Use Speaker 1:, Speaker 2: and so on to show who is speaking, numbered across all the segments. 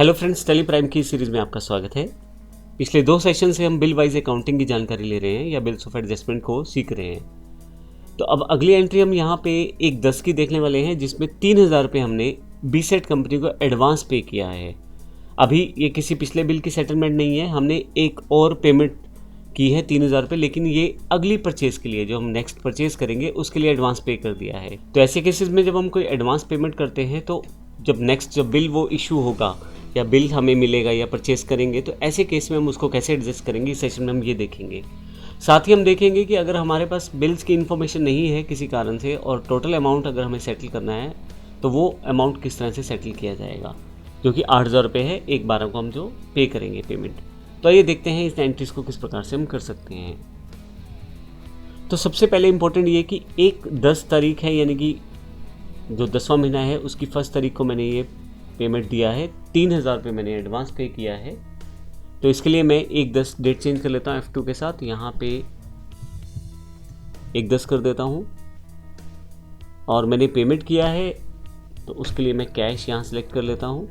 Speaker 1: Hello friends, Tally Prime की series में आपका स्वागत है। पिछले 2 सेशन से हम बिल वाइज अकाउंटिंग की जानकारी ले रहे हैं या बिल्स ऑफ एडजस्टमेंट को सीख रहे हैं। तो अब अगली एंट्री हम यहाँ पे एक 10 की देखने वाले हैं, जिसमें 3000 रुपये हमने बीसेट कंपनी को एडवांस पे किया है। अभी ये किसी पिछले बिल की सेटलमेंट नहीं है, हमने एक और पेमेंट की है 3000 रुपये, लेकिन ये अगली परचेज के लिए, जो हम नेक्स्ट परचेज करेंगे उसके लिए एडवांस पे कर दिया है। तो ऐसे केसेस में जब हम कोई एडवांस पेमेंट करते हैं तो जब नेक्स्ट जब बिल वो इशू होगा या बिल हमें मिलेगा या परचेस करेंगे, तो ऐसे केस में हम उसको कैसे एडजस्ट करेंगे, इस सेशन में हम ये देखेंगे। साथ ही हम देखेंगे कि अगर हमारे पास बिल्स की इन्फॉर्मेशन नहीं है किसी कारण से और टोटल अमाउंट अगर हमें सेटल करना है तो वो अमाउंट किस तरह से सेटल किया जाएगा, जो कि 8000 रुपये है, 1/12 को हम जो पे करेंगे पेमेंट। तो आइए देखते हैं इस एंट्रीज को किस प्रकार से हम कर सकते हैं। तो सबसे पहले इम्पोर्टेंट ये कि 1/10 तारीख है, यानी कि जो 10वां महीना है उसकी 1 तारीख को मैंने ये पेमेंट दिया है। 3000 रुपये मैंने एडवांस पे किया है। तो इसके लिए मैं 1/10 डेट चेंज कर लेता हूँ F2 के साथ, यहाँ पे 1/10 कर देता हूँ और मैंने पेमेंट किया है तो उसके लिए मैं कैश यहाँ सेलेक्ट कर लेता हूँ।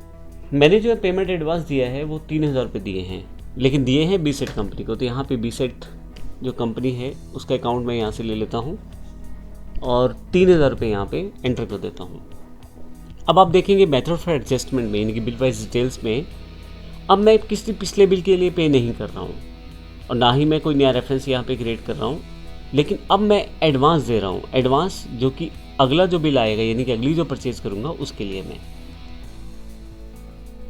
Speaker 1: मैंने जो पेमेंट एडवांस दिया है वो 3000 रुपये दिए हैं, लेकिन दिए हैं बीसेट कंपनी को। तो यहाँ पे बीसेट जो कंपनी है उसका अकाउंट मैं यहाँ से ले लेता हूँ और 3000 रुपये यहाँ पे एंटर कर देता हूँ। अब आप देखेंगे मेथड ऑफ एडजस्टमेंट में, यानी कि बिल वाइज डिटेल्स में, अब मैं किसी पिछले बिल के लिए पे नहीं कर रहा हूँ और ना ही मैं कोई नया रेफरेंस यहाँ पे क्रिएट कर रहा हूँ, लेकिन अब मैं एडवांस दे रहा हूँ। एडवांस जो कि अगला जो बिल आएगा, यानी कि अगली जो परचेज़ करूँगा उसके लिए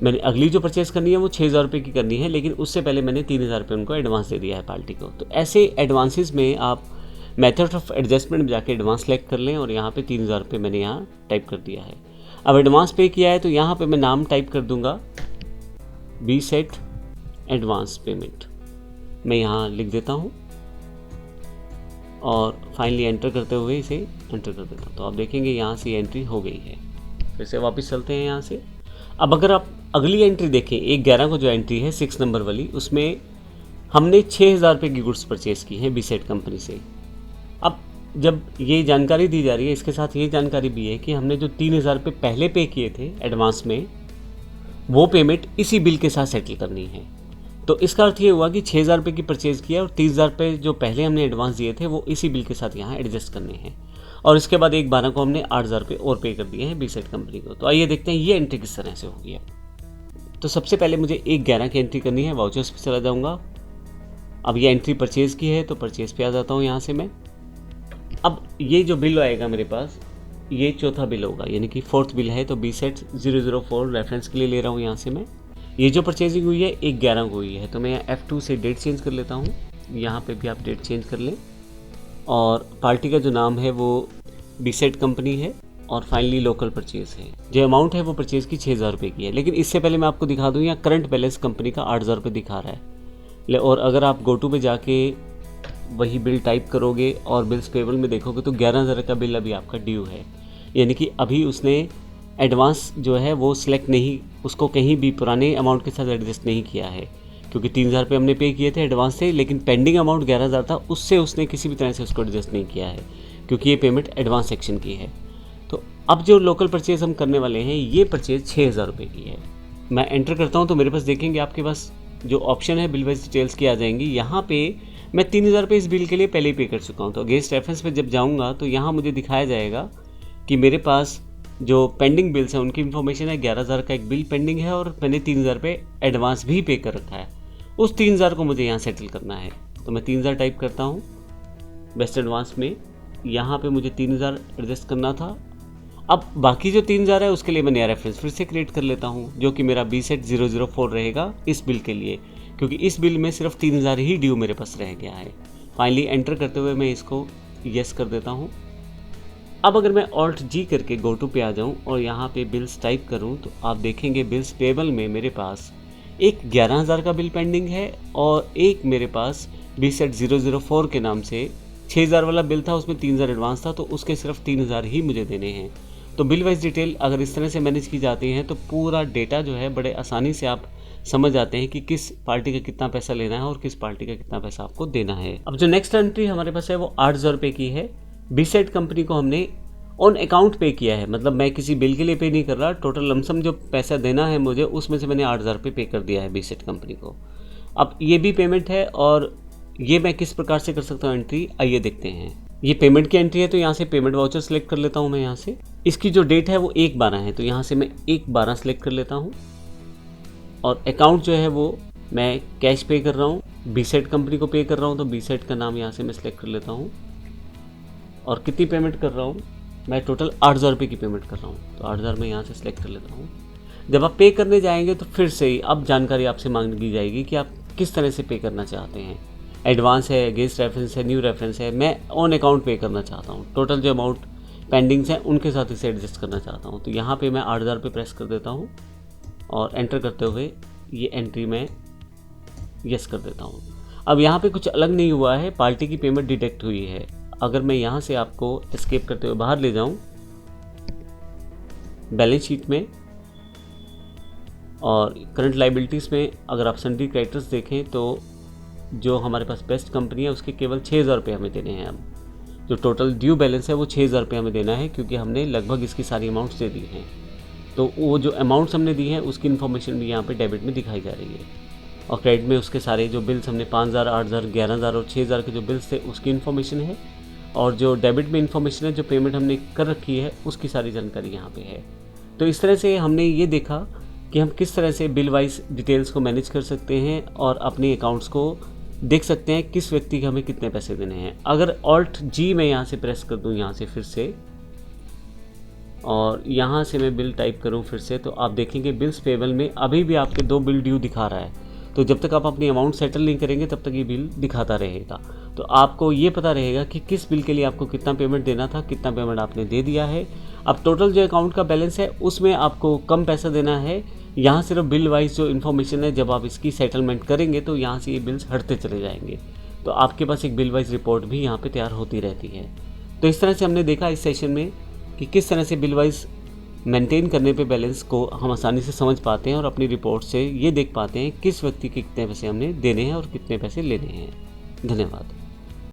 Speaker 1: मैंने अगली जो परचेज़ करनी है वो 6000 रुपये की करनी है, लेकिन उससे पहले मैंने 3000 रुपये उनको एडवांस दे दिया है पार्टी को। तो ऐसे एडवांसेस में आप मेथड ऑफ एडजस्टमेंट में जाके एडवांस सेलेक्ट कर लें और यहाँ पे 3000 रुपये मैंने यहाँ टाइप कर दिया है। अब एडवांस पे किया है तो यहाँ पे मैं नाम टाइप कर दूंगा बीसेट एडवांस पेमेंट, मैं यहाँ लिख देता हूँ और फाइनली एंटर करते हुए इसे एंटर कर देता हूँ। तो आप देखेंगे यहाँ से एंट्री हो गई है। फिर से वापस चलते हैं यहाँ से। अब अगर आप अगली एंट्री देखें 1/11 को जो एंट्री है 6 नंबर वाली, उसमें हमने 6000 रुपये की गुड्स परचेज़ की है बीसेट कंपनी से। अब जब ये जानकारी दी जा रही है, इसके साथ ये जानकारी भी है कि हमने जो 3000 रुपये पहले पे किए थे एडवांस में, वो पेमेंट इसी बिल के साथ सेटल करनी है। तो इसका अर्थ ये हुआ कि 6000 रुपये की परचेज़ किया और 30,000 रुपये जो पहले हमने एडवांस दिए थे वो इसी बिल के साथ यहाँ एडजस्ट करने हैं। और इसके बाद 1/12 को हमने 8000 रुपये और पे कर दिए हैं बीसेट कंपनी को। तो आइए देखते हैं ये एंट्री किस तरह से होगी। तो सबसे पहले मुझे 1/11 की एंट्री करनी है, वाउचर्स पर चला जाऊँगा। अब ये एंट्री परचेज़ की है तो परचेज़ पे आ जाता हूँ यहाँ से मैं। अब ये जो बिल आएगा मेरे पास, ये चौथा बिल होगा, यानी कि 4th बिल है। तो बीसेट 004 रेफरेंस के लिए ले रहा हूँ यहाँ से मैं। ये जो परचेजिंग हुई है 1/11 को हुई है, तो मैं F2 से डेट चेंज कर लेता हूँ। यहाँ पे भी आप डेट चेंज कर लें और पार्टी का जो नाम है वो बीसेट कंपनी है और फाइनली लोकल परचेज़ है। जो अमाउंट है वो परचेज़ की 6000 रुपये की है, लेकिन इससे पहले मैं आपको दिखा दूँ, यहाँ करंट बैलेंस कंपनी का 8000 रुपये दिखा रहा है। और अगर आप GoTo पे जाके वही बिल टाइप करोगे और बिल्स पेबल में देखोगे तो 11000 का बिल अभी आपका ड्यू है, यानी कि अभी उसने एडवांस जो है वो सिलेक्ट नहीं, उसको कहीं भी पुराने अमाउंट के साथ एडजस्ट नहीं किया है, क्योंकि 3000 रुपये हमने पे किए थे एडवांस से, लेकिन पेंडिंग अमाउंट 11000 था, उससे उसने किसी भी तरह से उसको एडजस्ट नहीं किया है, क्योंकि ये पेमेंट एडवांस सेक्शन की है। तो अब जो लोकल परचेज़ हम करने वाले हैं, ये परचेज़ 6000 रुपये की है। मैं एंटर करता हूँ तो मेरे पास देखेंगे आपके पास जो ऑप्शन है बिल वाइज डिटेल्स की आ जाएंगी। यहाँ पे मैं 3000 रुपये इस बिल के लिए पहले ही पे कर चुका हूँ। तो अगेंस्ट रेफरेंस पे जब जाऊँगा तो यहाँ मुझे दिखाया जाएगा कि मेरे पास जो पेंडिंग बिल्स हैं उनकी इन्फॉर्मेशन है। 11000 का एक बिल पेंडिंग है और मैंने 3000 रुपये एडवांस भी पे कर रखा है। उस 3000 को मुझे यहाँ सेटल करना है, तो मैं 3000 टाइप करता हूँ बेस्ट एडवांस में। यहाँ पे मुझे 3000 एडजस्ट करना था। अब बाकी जो 3000 है उसके लिए मैं नया रेफरेंस फिर से क्रिएट कर लेता हूँ, जो कि मेरा बीसेट 004 रहेगा इस बिल के लिए, क्योंकि इस बिल में सिर्फ 3000 ही ड्यू मेरे पास रह गया है। फाइनली एंटर करते हुए मैं इसको यस कर देता हूँ। अब अगर मैं Alt G करके GoTo पे आ जाऊँ और यहाँ पे बिल्स टाइप करूँ तो आप देखेंगे बिल्स पेबल में मेरे पास एक 11000 का बिल पेंडिंग है और एक मेरे पास बीसेट 004 के नाम से 6000 वाला बिल था, उसमें 3000 एडवांस था, तो उसके सिर्फ 3000 ही मुझे देने हैं। तो बिल वाइज डिटेल अगर इस तरह से मैनेज की जाती है तो पूरा डेटा जो है बड़े आसानी से आप समझ जाते हैं कि किस पार्टी का कितना पैसा लेना है और किस पार्टी का कितना पैसा आपको देना है। अब जो नेक्स्ट एंट्री हमारे पास है वो 8000 रुपये की है। बीसेट कंपनी को हमने ऑन अकाउंट पे किया है, मतलब मैं किसी बिल के लिए पे नहीं कर रहा, टोटल लमसम जो पैसा देना है मुझे उसमें से मैंने 8,000 रुपये पे कर दिया है बीसेट कंपनी को। अब ये भी पेमेंट है और ये मैं किस प्रकार से कर सकता हूँ एंट्री, आइए देखते हैं। ये पेमेंट की एंट्री है तो यहाँ से पेमेंट वाउचर सेलेक्ट कर लेता हूँ मैं यहाँ से। इसकी जो डेट है वो 1/12 है तो यहाँ से मैं 1/12 सेलेक्ट कर लेता हूँ। और अकाउंट जो है वो मैं कैश पे कर रहा हूँ, बीसेट कंपनी को पे कर रहा हूँ तो बीसेट का नाम यहाँ से मैं सिलेक्ट कर लेता हूँ। और कितनी पेमेंट कर रहा हूँ, मैं टोटल 8,000 रुपये की पेमेंट कर रहा हूँ तो 8,000 मैं यहाँ से सिलेक्ट कर लेता हूँ। जब आप पे करने जाएंगे तो फिर से ही अब जानकारी आपसे मांगी जाएगी कि आप किस तरह से पे करना चाहते हैं। एडवांस है, गेस्ट रेफरेंस है, न्यू रेफरेंस है, मैं ऑन अकाउंट पे करना चाहता हूँ। टोटल जो अमाउंट पेंडिंग्स हैं उनके साथ इसे एडजस्ट करना चाहता हूँ तो यहाँ पे मैं 8,000 रुपये प्रेस कर देता हूँ और एंटर करते हुए ये एंट्री में यस कर देता हूँ। अब यहाँ पे कुछ अलग नहीं हुआ है, पार्टी की पेमेंट डिटेक्ट हुई है। अगर मैं यहाँ से आपको एस्केप करते हुए बाहर ले जाऊँ बैलेंस शीट में और करंट लाइबिलिटीज़ में, अगर आप सन्ड्री क्रेडिटर्स देखें तो जो हमारे पास बेस्ट कंपनी है उसके केवल 6,000 रुपये हमें देने हैं। अब जो टोटल ड्यू बैलेंस है वो 6,000 रुपये हमें देना है क्योंकि हमने लगभग इसकी सारी अमाउंट्स दे दी हैं। तो वो जो अमाउंट्स हमने दी हैं उसकी इन्फॉर्मेशन भी यहाँ पे डेबिट में दिखाई जा रही है और क्रेडिट में उसके सारे जो बिल्स हमने 5,000, 8,000, 11,000 और 6,000 के जो बिल्स थे उसकी इन्फॉर्मेशन है और जो डेबिट में इन्फॉर्मेशन है, जो पेमेंट हमने कर रखी है उसकी सारी जानकारी यहाँ पे है। तो इस तरह से हमने ये देखा कि हम किस तरह से बिल वाइज डिटेल्स को मैनेज कर सकते हैं और अपने अकाउंट्स को देख सकते हैं किस व्यक्ति के हमें कितने पैसे देने हैं। अगर ऑल्ट जी मैं यहाँ से प्रेस कर दूँ यहाँ से फिर से और यहाँ से मैं बिल टाइप करूँ फिर से, तो आप देखेंगे बिल्स पेबल में अभी भी आपके 2 बिल ड्यू दिखा रहा है। तो जब तक आप अपनी अमाउंट सेटल नहीं करेंगे तब तक ये बिल दिखाता रहेगा। तो आपको ये पता रहेगा कि किस बिल के लिए आपको कितना पेमेंट देना था, कितना पेमेंट आपने दे दिया है। अब टोटल जो अकाउंट का बैलेंस है उसमें आपको कम पैसा देना है। यहाँ सिर्फ बिल वाइज जो इन्फॉर्मेशन है, जब आप इसकी सेटलमेंट करेंगे तो यहाँ से ये बिल्स हटते चले जाएंगे। तो आपके पास एक बिल वाइज रिपोर्ट भी यहाँ पे तैयार होती रहती है। तो इस तरह से हमने देखा इस सेशन में कि किस तरह से बिल वाइज मेंटेन करने पे बैलेंस को हम आसानी से समझ पाते हैं और अपनी रिपोर्ट से ये देख पाते हैं किस व्यक्ति के कितने पैसे हमने देने हैं और कितने पैसे लेने हैं। धन्यवाद।